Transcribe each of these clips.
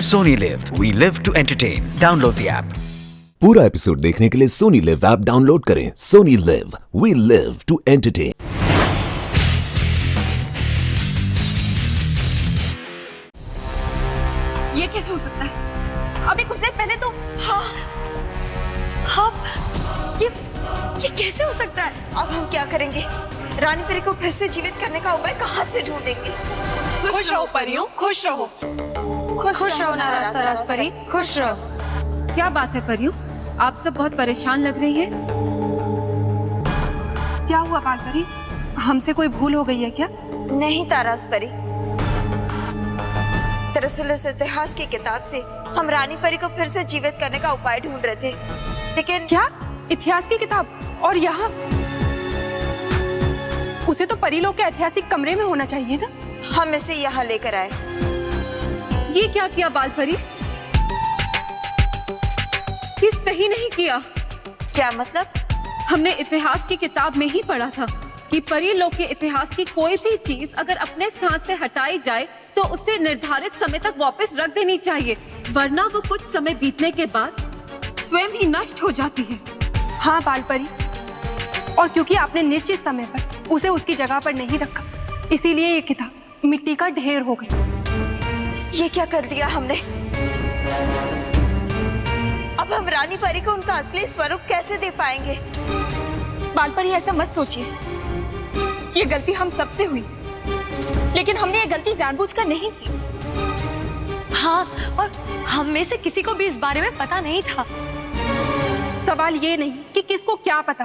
Sony Live. We live to entertain. Download the app. पूरा episode देखने के लिए सोनी लिव ऐप डाउनलोड करें। Sony LIV, we live to entertain. ये कैसे हो सकता है? अभी कुछ देर पहले तो हाँ, ये कैसे हो सकता है? अब हम क्या करेंगे? रानी परी को फिर से जीवित करने का उपाय कहाँ से ढूंढेंगे? खुश रहो परियों, खुश रहो। खुश रहो ना रास परी, खुश रहो। क्या बात है परियों? आप सब बहुत परेशान लग रही हैं। क्या हुआ बाल परी? हमसे कोई भूल हो गई है क्या? नहीं तारास परी, दरअसल इस इतिहास की किताब से हम रानी परी को फिर से जीवित करने का उपाय ढूंढ रहे थे, लेकिन क्या? इतिहास की किताब? और यहाँ? उसे तो परी लोग के ऐतिहासिक कमरे में होना चाहिए ना? हम इसे यहाँ लेकर आए। ये क्या किया बाल परी? ये सही नहीं किया। क्या मतलब? हमने इतिहास की किताब में ही पढ़ा था कि परी लोक के इतिहास की कोई भी चीज अगर अपने स्थान से हटाई जाए तो उसे निर्धारित समय तक वापस रख देनी चाहिए, वरना वो कुछ समय बीतने के बाद स्वयं ही नष्ट हो जाती है। हाँ बाल परी, और क्योंकि आपने निश्चित समय पर उसे उसकी जगह पर नहीं रखा, इसीलिए ये किताब मिट्टी का ढेर हो गई। ये क्या कर दिया हमने? अब हम रानी परी को उनका असली स्वरूप कैसे दे पाएंगे? बाल परी ऐसा मत सोचिए, ये गलती हम सबसे हुई, लेकिन हमने ये गलती जानबूझकर नहीं की। हाँ, और हम में से किसी को भी इस बारे में पता नहीं था। सवाल ये नहीं कि किसको क्या पता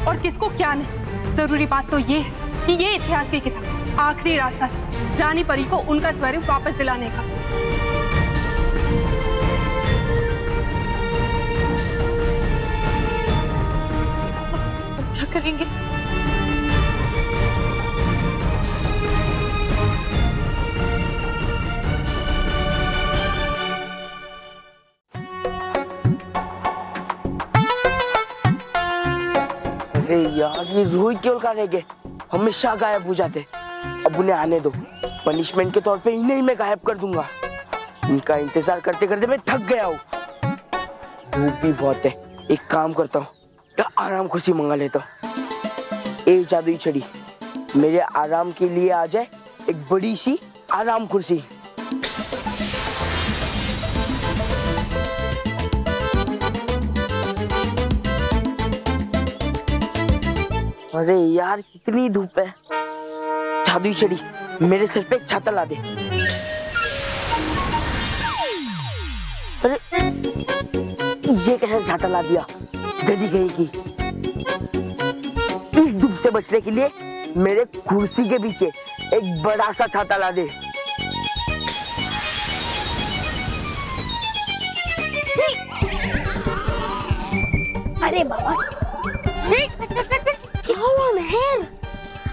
और किसको क्या नहीं, जरूरी बात तो ये है कि ये इतिहास की किताब आखिरी रास्ता था रानी परी को उनका स्वरूप वापस दिलाने का। अब क्या करेंगे? अरे यार, ये रोहित केवल कहाँ रह गए? हमेशा गायब हो जाते। अब उन्हें आने दो, पनिशमेंट के तौर पे इन्हें ही मैं गायब कर दूंगा। इनका इंतजार करते करते मैं थक गया हूँ। धूप भी बहुत है, एक काम करता हूँ, आराम कुर्सी मंगा लेता हूँ। ए जादुई छड़ी, मेरे आराम के लिए आ जाए एक बड़ी सी आराम कुर्सी। अरे यार, कितनी धूप है। जादुई छड़ी, मेरे सिर पे एक छाता ला दे। अरे ये कैसे छाता ला दिया? गधी गई की। इस धूप से बचने के लिए मेरे कुर्सी के पीछे एक बड़ा सा छाता ला दे। अरे बाबा, क्या हुआ मेहर?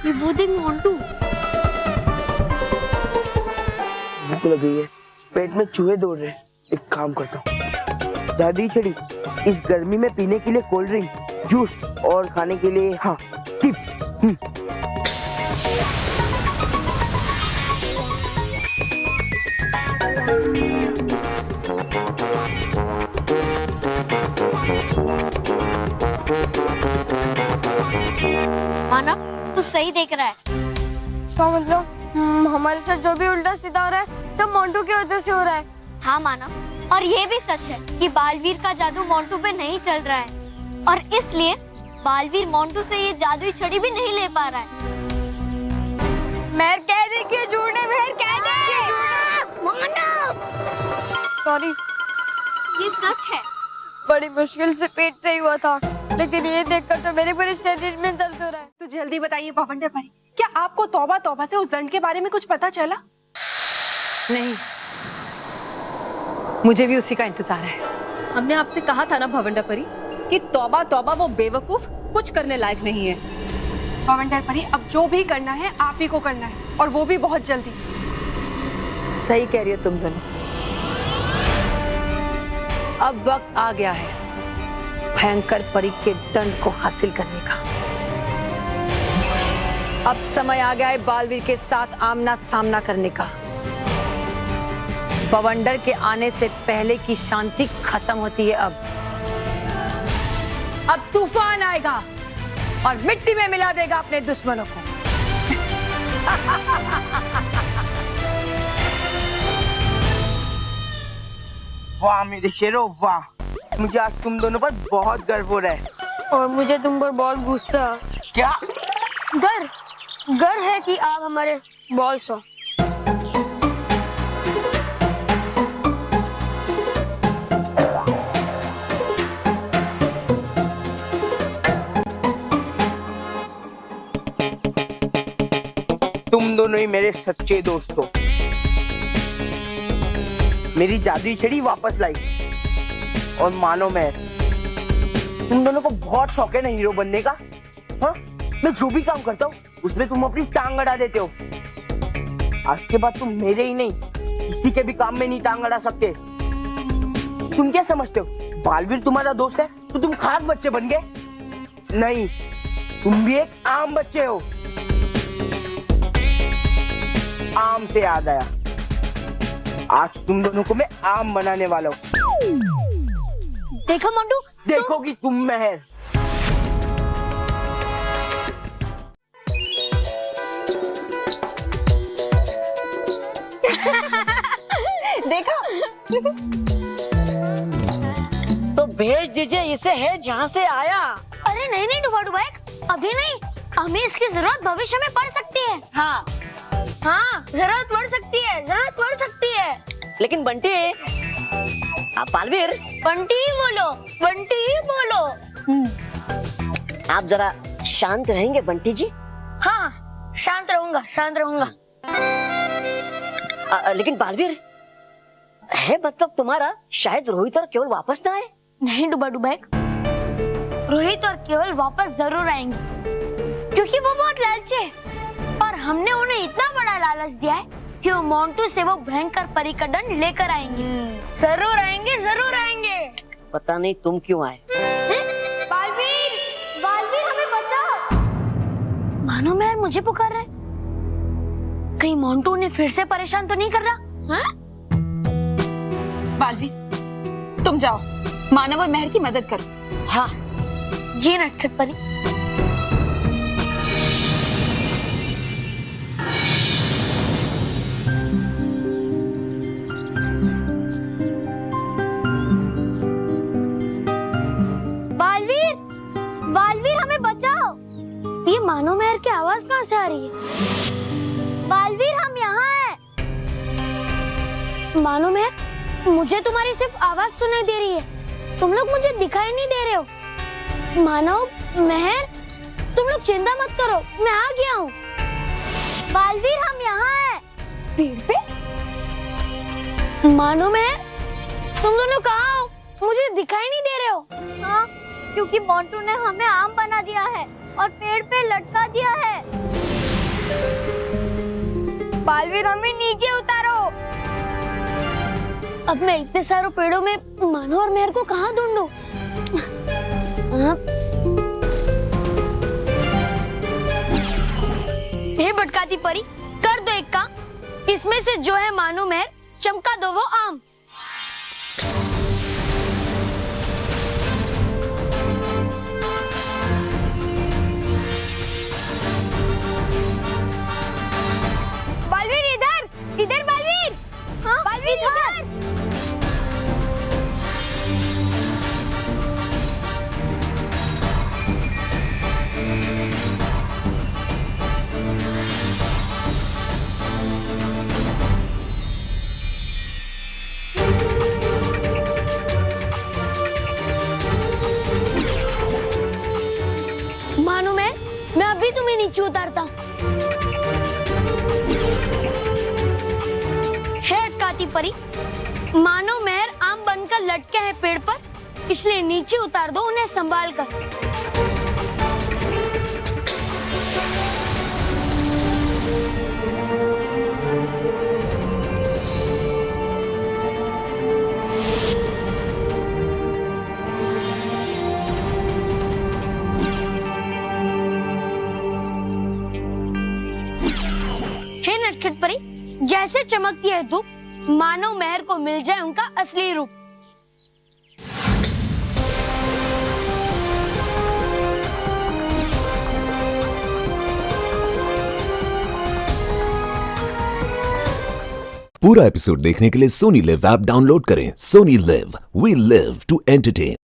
ये वो देख मोंटू। भूख लग गई है, पेट में चूहे दौड़ रहे हैं। एक काम करता हूँ, जादुई छड़ी, इस गर्मी में पीने के लिए कोल्ड ड्रिंक, जूस और खाने के लिए चिप्स। माना तू सही देख रहा है। तो मतलब हमारे साथ जो भी उल्टा सीधा हो रहा है सब मोंटू की वजह से हो रहा है। हाँ माना, और ये भी सच है कि बालवीर का जादू मोंटू पे नहीं चल रहा है, और इसलिए बालवीर मोंटू से ये जादुई छड़ी भी नहीं ले पा रहा है। मेहर कह दे कि झूठ है, मेहर कह दे। सॉरी, ये सच है। बड़ी मुश्किल से पेट सही हुआ था, लेकिन ये देखकर तो मेरे पूरे शरीर में दर्द हो रहा है। तो जल्दी बताइए भवंडर परी, क्या आपको तौबा तौबा से उस दंड के बारे में कुछ पता चला? नहीं, मुझे भी उसी का इंतजार है। हमने आपसे कहा था ना भवंडर परी कि तौबा तौबा वो बेवकूफ कुछ करने लायक नहीं है। भवंडर परी, अब जो भी करना है आप ही को करना है, और वो भी बहुत जल्दी। सही कह रही हो तुम दोनों। अब वक्त आ गया है भयंकर परी के दंड को हासिल करने का। अब समय आ गया है बालवीर के साथ आमना सामना करने का। बवंडर के आने से पहले की शांति खत्म होती है। अब तूफान आएगा और मिट्टी में मिला देगा अपने दुश्मनों को। वाह मेरे शेरों वाह, मुझे आज तुम दोनों पर बहुत गर्व हो रहा है। और मुझे तुम पर बहुत गुस्सा। क्या? गर्व है कि आप हमारे बॉस हो। तुम दोनों ही मेरे सच्चे दोस्त हो। मेरी जादुई छड़ी वापस लाई। और मानो तुम दोनों को बहुत शौक है ना हीरो बनने का। हाँ, मैं जो भी काम करता हूँ उसमें तुम अपनी टांग अड़ा देते हो। आज के बाद तुम मेरे ही नहीं, किसी के भी काम में नहीं टांग अड़ा सकते। तुम क्या समझते हो, बालवीर तुम्हारा दोस्त है तो तुम खास बच्चे बन गए? नहीं, तुम भी एक आम बच्चे हो। आम से याद आया, आज तुम दोनों को मैं आम बनाने वाला हूँ। देखो मोंटू, देखोगी तुम मेहर। देखा? तो भेज दीजिए इसे, है जहाँ से आया। अरे नहीं नहीं डुबा डुबा, अभी नहीं, हमें इसकी जरूरत भविष्य में पड़ सकती है। हाँ हाँ, जरूरत पड़ सकती है, जरूरत पड़ सकती है। लेकिन बंटी, आप बालवीर, बंटी ही बोलो, बंटी ही बोलो। आप जरा शांत रहेंगे बंटी जी? हाँ, शांत रहूंगा, शांत रहूंगा। लेकिन बालवीर, है मतलब तुम्हारा शायद रोहित और केवल वापस ना आए? नहीं डुबा डुबा, रोहित और केवल वापस जरूर आएंगे, क्योंकि वो बहुत लालची है और हमने उन्हें इतना बड़ा लालच दिया है कि वो मोंटू से वो भयंकर परी का दंड लेकर आएंगे। जरूर आएंगे, जरूर आएंगे। पता नहीं तुम क्यों आए। बालवीर, बालवीर हमें बचाओ। मानो मैं मुझे पुकार रहा है। कहीं मोंटू ने फिर से परेशान तो नहीं कर रहा? हाँ? बालवीर, तुम जाओ, मानव और मेहर की मदद करो। हाँ जी नटखट परी। बालवीर, बालवीर हमें बचाओ। ये मानो मेहर की आवाज कहाँ से आ रही है? बालवीर, हम यहाँ हैं। मानो मेहर, मुझे तुम्हारी सिर्फ आवाज सुनाई दे रही है, तुम लोग मुझे दिखाई नहीं दे रहे हो। मानव, मेहर, तुम लोग चिंता मत करो, मैं आ गया हूँ। बालवीर, हम यहाँ हैं। पेड़ पे? मानो मेहर, तुम दोनों कहाँ हो? मुझे दिखाई नहीं दे रहे हो। हाँ, क्योंकि मोंटू ने हमें आम बना दिया है और पेड़ पे लटका दिया है। बालवीर, हमें नीचे उतारो। अब मैं इतने सारे पेड़ों में मानो और मेहर को कहाँ ढूंढूं? हे भटकाती परी, कर दो एक काम, इसमें से जो है मानो मेहर, चमका दो वो आम। बालवीर इधर, इधर बालवीर। हाँ, बालवीर इधर। मानो मैं अभी तुम्हें नीचे उतारता हूँ। है अटकाती परी, मानो मेहर आम बनकर लटके हैं पेड़ पर, इसलिए नीचे उतार दो उन्हें संभाल कर। हे नटखट परी, जैसे चमकती है धूप, मानो मेहर को मिल जाए उनका असली रूप। पूरा एपिसोड देखने के लिए सोनी लिव ऐप डाउनलोड करें। Sony LIV, we live to entertain.